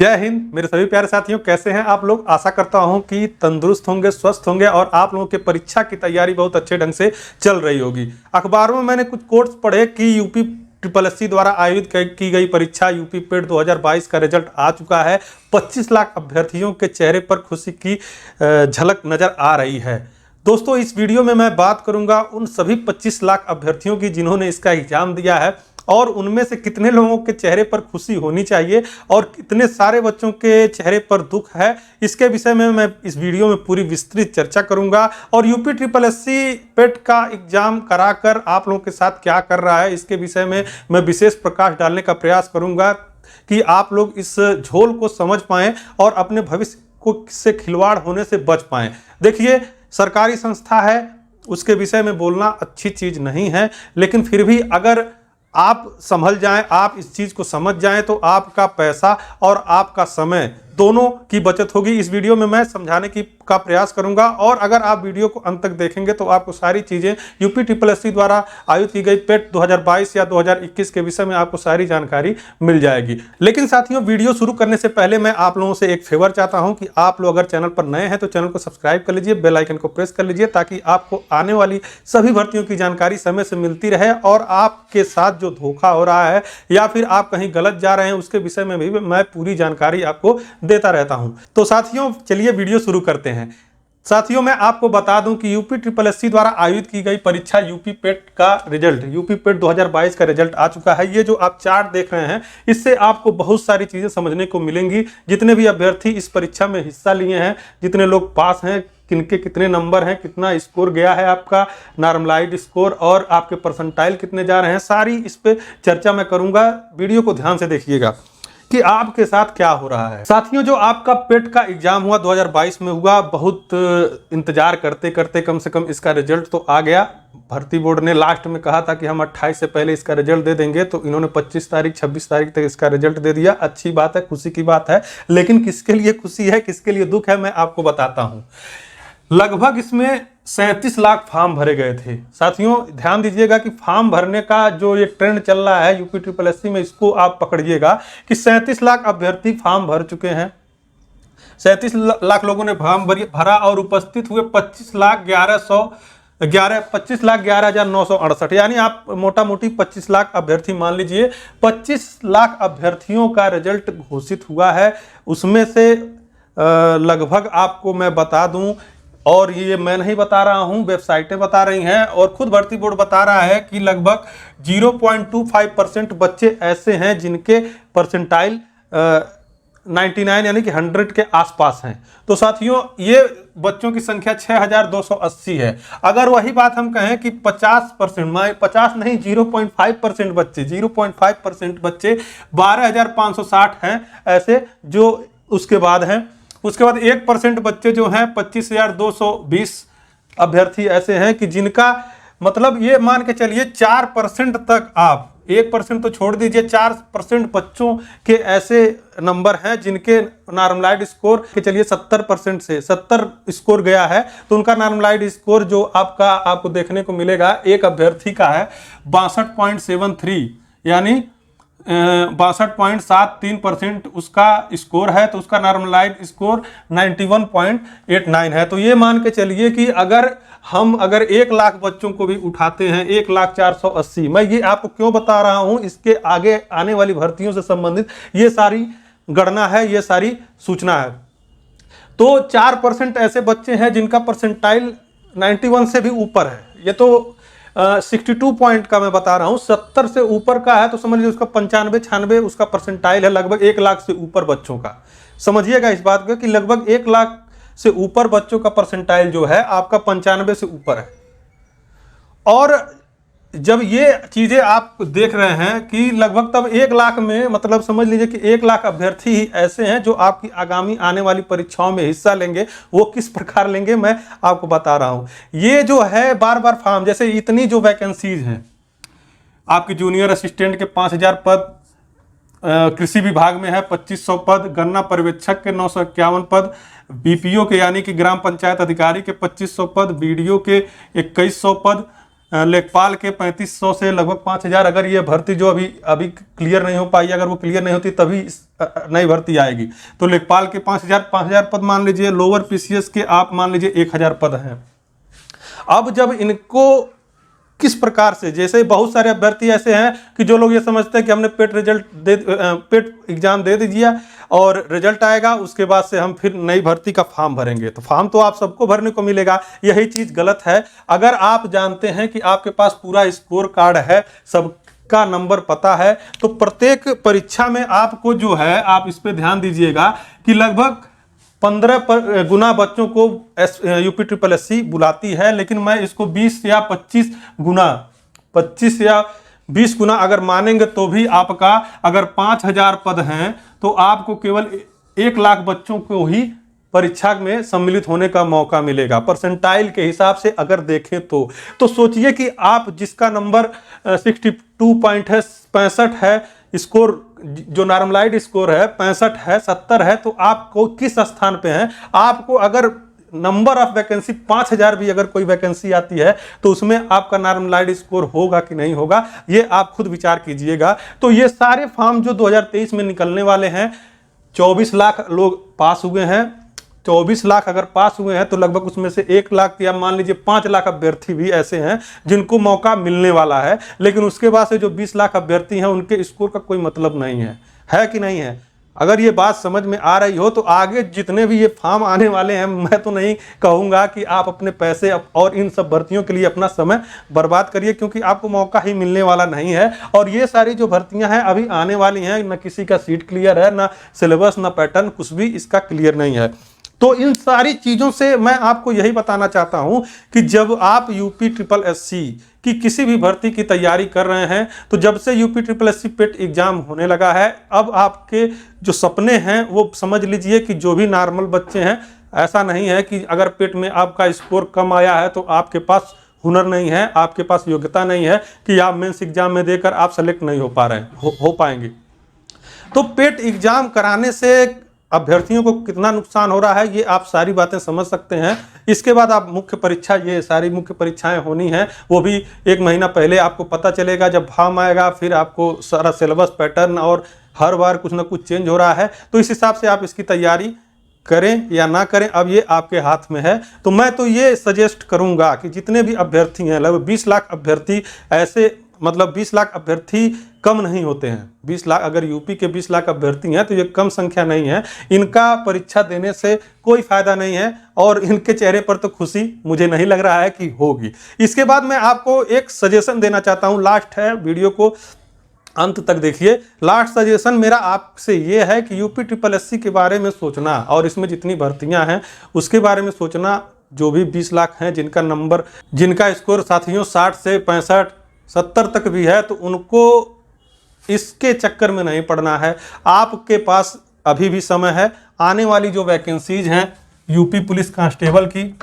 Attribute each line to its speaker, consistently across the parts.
Speaker 1: जय हिंद मेरे सभी प्यारे साथियों, कैसे हैं आप लोग। आशा करता हूं कि तंदुरुस्त होंगे, स्वस्थ होंगे और आप लोगों के परीक्षा की तैयारी बहुत अच्छे ढंग से चल रही होगी। अखबारों में मैंने कुछ कोट्स पढ़े कि यूपी SSSC द्वारा आयोजित की गई परीक्षा यूपी पेट 2022 का रिजल्ट आ चुका है। 25 लाख अभ्यर्थियों के चेहरे पर खुशी की झलक नजर आ रही है। दोस्तों, इस वीडियो में मैं बात करूंगा उन सभी 25 लाख अभ्यर्थियों की जिन्होंने इसका एग्जाम दिया है और उनमें से कितने लोगों के चेहरे पर खुशी होनी चाहिए और कितने सारे बच्चों के चेहरे पर दुख है। इसके विषय में मैं इस वीडियो में पूरी विस्तृत चर्चा करूंगा और यूपी SSSC पेट का एग्जाम कराकर आप लोगों के साथ क्या कर रहा है, इसके विषय में मैं विशेष प्रकाश डालने का प्रयास करूंगा कि आप लोग इस झोल को समझ पाएं और अपने भविष्य को से खिलवाड़ होने से बच पाएं। देखिए, सरकारी संस्था है, उसके विषय में बोलना अच्छी चीज़ नहीं है, लेकिन फिर भी अगर आप संभल जाएं, आप इस चीज़ को समझ जाएं तो आपका पैसा और आपका समय दोनों की बचत होगी। इस वीडियो में मैं समझाने का प्रयास करूंगा और अगर आप वीडियो को अंत तक देखेंगे तो आपको सारी चीज़ें यूपी SSSC द्वारा आयोजित की गई पेट 2022 या 2021 के विषय में आपको सारी जानकारी मिल जाएगी। लेकिन साथियों, वीडियो शुरू करने से पहले मैं आप लोगों से एक फेवर चाहता हूं कि आप लोग अगर चैनल पर नए हैं तो चैनल को सब्सक्राइब कर लीजिए, बेल आइकन को प्रेस कर लीजिए ताकि आपको आने वाली सभी भर्तियों की जानकारी समय से मिलती रहे और आपके साथ जो धोखा हो रहा है या फिर आप कहीं गलत जा रहे हैं उसके विषय में भी मैं पूरी जानकारी आपको देता रहता हूं। तो साथियों, चलिए वीडियो शुरू करते हैं। साथियों, मैं आपको बता दूं कि यूपी SSSC द्वारा आयोजित की गई परीक्षा यूपी पेट का रिजल्ट, यूपी पेट 2022 का रिजल्ट आ चुका है। ये जो आप चार्ट देख रहे हैं, इससे आपको बहुत सारी चीजें समझने को मिलेंगी। जितने भी अभ्यर्थी इस परीक्षा में हिस्सा लिए हैं, जितने लोग पास हैं, किनके कितने नंबर हैं, कितना स्कोर गया है आपका नॉर्मलाइज्ड स्कोर और आपके परसेंटाइल कितने जा रहे हैं, सारी इस पे चर्चा मैं करूंगा। वीडियो को ध्यान से देखिएगा कि आपके साथ क्या हो रहा है। साथियों, जो आपका पेट का एग्जाम हुआ 2022 में हुआ, बहुत इंतजार करते करते कम से कम इसका रिजल्ट तो आ गया। भर्ती बोर्ड ने लास्ट में कहा था कि हम 28 से पहले इसका रिजल्ट दे देंगे, तो इन्होंने 25 तारीख 26 तारीख तक इसका रिजल्ट दे दिया। अच्छी बात है, खुशी की बात है, लेकिन किसके लिए खुशी है, किसके लिए दुख है, मैं आपको बताता हूं। लगभग इसमें 37 लाख फॉर्म भरे गए थे। साथियों, ध्यान दीजिएगा कि फॉर्म भरने का जो ये ट्रेंड चल रहा है यूपी SSSC में, इसको आप पकड़िएगा कि 37 लाख अभ्यर्थी फॉर्म भर चुके हैं। 37 लाख लोगों ने फॉर्म भरा और उपस्थित हुए 25,11,968, यानी आप मोटा मोटी 25 लाख अभ्यर्थी मान लीजिए। 25 लाख अभ्यर्थियों का रिजल्ट घोषित हुआ है। उसमें से लगभग आपको मैं बता दूं, और ये मैं नहीं बता रहा हूं, वेबसाइटें बता रही हैं और खुद भर्ती बोर्ड बता रहा है कि लगभग 0.25% बच्चे ऐसे हैं जिनके परसेंटाइल 99 यानी कि 100 के आसपास हैं। तो साथियों, ये बच्चों की संख्या 6280 है। अगर वही बात हम कहें कि 50%, 50 नहीं 0.5% बच्चे, 0.5% बच्चे 12,560 हैं ऐसे जो उसके बाद हैं। उसके बाद 1% बच्चे जो हैं 25,220 अभ्यर्थी ऐसे हैं कि जिनका मतलब ये मान के चलिए 4% तक, आप 1% तो छोड़ दीजिए, 4% बच्चों के ऐसे नंबर हैं जिनके नॉर्मलाइज्ड स्कोर के चलिए 70% से 70 स्कोर गया है, तो उनका नॉर्मलाइज्ड स्कोर जो आपको देखने को मिलेगा एक अभ्यर्थी का है 62.73, यानी 62.73% उसका स्कोर है, तो उसका नॉर्मलाइज्ड स्कोर 91.89 है। तो ये मान के चलिए कि अगर 1 लाख बच्चों को भी उठाते हैं, 1,04,80, मैं ये आपको क्यों बता रहा हूं, इसके आगे आने वाली भर्तियों से संबंधित ये सारी गणना है, ये सारी सूचना है। तो 4% ऐसे बच्चे हैं जिनका परसेंटाइल 91 से भी ऊपर है। ये तो 62 पॉइंट का मैं बता रहा हूं, 70 से ऊपर का है तो समझ लीजिए उसका 95-96 उसका परसेंटाइल है, लगभग 1 लाख से ऊपर बच्चों का। समझिएगा इस बात को कि लगभग 1 लाख से ऊपर बच्चों का परसेंटाइल जो है आपका 95 से ऊपर है। और जब ये चीजें आप देख रहे हैं कि लगभग तब 1 लाख में, मतलब समझ लीजिए कि 1 लाख अभ्यर्थी ही ऐसे हैं जो आपकी आगामी आने वाली परीक्षाओं में हिस्सा लेंगे। वो किस प्रकार लेंगे मैं आपको बता रहा हूं। ये जो है बार बार फॉर्म, जैसे इतनी जो वैकेंसीज हैं आपकी जूनियर असिस्टेंट के 5,000 पद, कृषि विभाग में है 2,500 पद, गन्ना पर्यवेक्षक के 951 पद, BPO के यानी कि ग्राम पंचायत अधिकारी के 2,500 पद, BDO के 2,100 पद, लेखपाल के 3500 से लगभग 5000, अगर ये भर्ती जो अभी क्लियर नहीं हो पाई, अगर वो क्लियर नहीं होती तभी नई भर्ती आएगी। तो लेखपाल के 5000 पद मान लीजिए, लोअर पीसीएस के आप मान लीजिए 1000 पद हैं। अब जब इनको किस प्रकार से, जैसे बहुत सारे अभ्यर्थी ऐसे हैं कि जो लोग ये समझते हैं कि हमने पेट एग्जाम दे दीजिए और रिजल्ट आएगा, उसके बाद से हम फिर नई भर्ती का फॉर्म भरेंगे, तो फॉर्म तो आप सबको भरने को मिलेगा। यही चीज़ गलत है। अगर आप जानते हैं कि आपके पास पूरा स्कोर कार्ड है, सबका नंबर पता है, तो प्रत्येक परीक्षा में आपको जो है, आप इस पर ध्यान दीजिएगा कि लगभग 15 गुना बच्चों को यूपी ट्रिपल एससी बुलाती है, लेकिन मैं इसको 20 या 25 गुना, 25 या 20 गुना अगर मानेंगे तो भी आपका, अगर 5000 पद हैं तो आपको केवल 1 लाख बच्चों को ही परीक्षा में सम्मिलित होने का मौका मिलेगा। परसेंटाइल के हिसाब से अगर देखें तो सोचिए कि आप जिसका नंबर 62.65 है, स्कोर जो नॉर्मलाइज्ड स्कोर है 65 है, 70 है, तो आपको किस स्थान पे हैं। आपको अगर नंबर ऑफ वैकेंसी 5000 भी अगर कोई वैकेंसी आती है तो उसमें आपका नॉर्मलाइज्ड स्कोर होगा कि नहीं होगा, ये आप खुद विचार कीजिएगा। तो ये सारे फॉर्म जो 2023 में निकलने वाले हैं, 24 लाख लोग पास हुए हैं। 24 लाख अगर पास हुए हैं तो लगभग उसमें से 1 लाख या मान लीजिए 5 लाख अभ्यर्थी भी ऐसे हैं जिनको मौका मिलने वाला है। लेकिन उसके बाद से जो 20 लाख अभ्यर्थी हैं उनके स्कोर का कोई मतलब नहीं है कि नहीं है। अगर ये बात समझ में आ रही हो तो आगे जितने भी ये फॉर्म आने वाले हैं, मैं तो नहीं कहूँगा कि आप अपने पैसे और इन सब भर्तियों के लिए अपना समय बर्बाद करिए, क्योंकि आपको मौका ही मिलने वाला नहीं है। और ये सारी जो भर्तियां हैं अभी आने वाली हैं, न किसी का सीट क्लियर है, ना सिलेबस, ना पैटर्न, कुछ भी इसका क्लियर नहीं है। तो इन सारी चीज़ों से मैं आपको यही बताना चाहता हूं कि जब आप यूपी ट्रिपल एससी की किसी भी भर्ती की तैयारी कर रहे हैं, तो जब से यूपी ट्रिपल एससी पेट एग्जाम होने लगा है, अब आपके जो सपने हैं वो समझ लीजिए कि जो भी नॉर्मल बच्चे हैं, ऐसा नहीं है कि अगर पेट में आपका स्कोर कम आया है तो आपके पास हुनर नहीं है, आपके पास योग्यता नहीं है कि आप मेंस एग्जाम में देकर आप सेलेक्ट नहीं हो पा रहे हो पाएंगे। तो पेट एग्जाम कराने से अभ्यर्थियों को कितना नुकसान हो रहा है, ये आप सारी बातें समझ सकते हैं। इसके बाद आप मुख्य परीक्षा, ये सारी मुख्य परीक्षाएं होनी हैं, वो भी 1 महीना पहले आपको पता चलेगा। जब फॉर्म आएगा फिर आपको सारा सिलेबस, पैटर्न, और हर बार कुछ ना कुछ चेंज हो रहा है, तो इस हिसाब से आप इसकी तैयारी करें या ना करें, अब ये आपके हाथ में है। तो मैं तो ये सजेस्ट करूंगा कि जितने भी अभ्यर्थी हैं, लगभग 20 लाख अभ्यर्थी ऐसे, मतलब 20 लाख अभ्यर्थी कम नहीं होते हैं। 20 लाख, अगर यूपी के 20 लाख अभ्यर्थी हैं तो ये कम संख्या नहीं है। इनका परीक्षा देने से कोई फायदा नहीं है और इनके चेहरे पर तो खुशी मुझे नहीं लग रहा है कि होगी। इसके बाद मैं आपको एक सजेशन देना चाहता हूँ, लास्ट है, वीडियो को अंत तक देखिए। लास्ट सजेशन मेरा आपसे ये है कि यूपी ट्रिपल एससी के बारे में सोचना और इसमें जितनी भर्तियां हैं उसके बारे में सोचना। जो भी 20 लाख हैं जिनका नंबर, जिनका स्कोर साथियों 60 से 65, 70 तक भी है, तो उनको इसके चक्कर में नहीं पड़ना है। आपके पास अभी भी समय है। आने वाली जो वैकेंसीज हैं यूपी पुलिस कांस्टेबल की,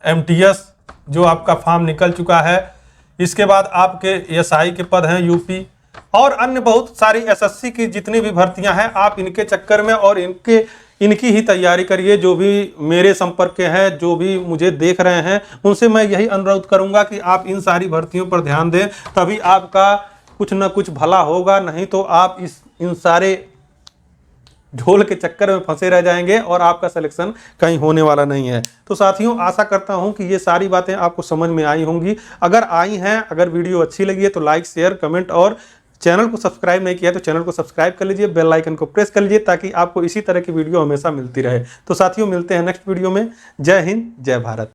Speaker 1: एमटीएस जो आपका फॉर्म निकल चुका है, इसके बाद आपके एसआई के पद हैं यूपी, और अन्य बहुत सारी एसएससी की जितनी भी भर्तियां हैं, आप इनके चक्कर में और इनकी ही तैयारी करिए। जो भी मेरे संपर्क के हैं, जो भी मुझे देख रहे हैं, उनसे मैं यही अनुरोध करूंगा कि आप इन सारी भर्तियों पर ध्यान दें, तभी आपका कुछ न कुछ भला होगा। नहीं तो आप इन सारे ढोल के चक्कर में फंसे रह जाएंगे और आपका सिलेक्शन कहीं होने वाला नहीं है। तो साथियों, आशा करता हूं कि ये सारी बातें आपको समझ में आई होंगी। अगर आई हैं, अगर वीडियो अच्छी लगी है तो लाइक, शेयर, कमेंट, और चैनल को सब्सक्राइब नहीं किया तो चैनल को सब्सक्राइब कर लीजिए, बेल आइकन को प्रेस कर लीजिए, ताकि आपको इसी तरह की वीडियो हमेशा मिलती रहे। तो साथियों, मिलते हैं नेक्स्ट वीडियो में। जय हिंद, जय भारत।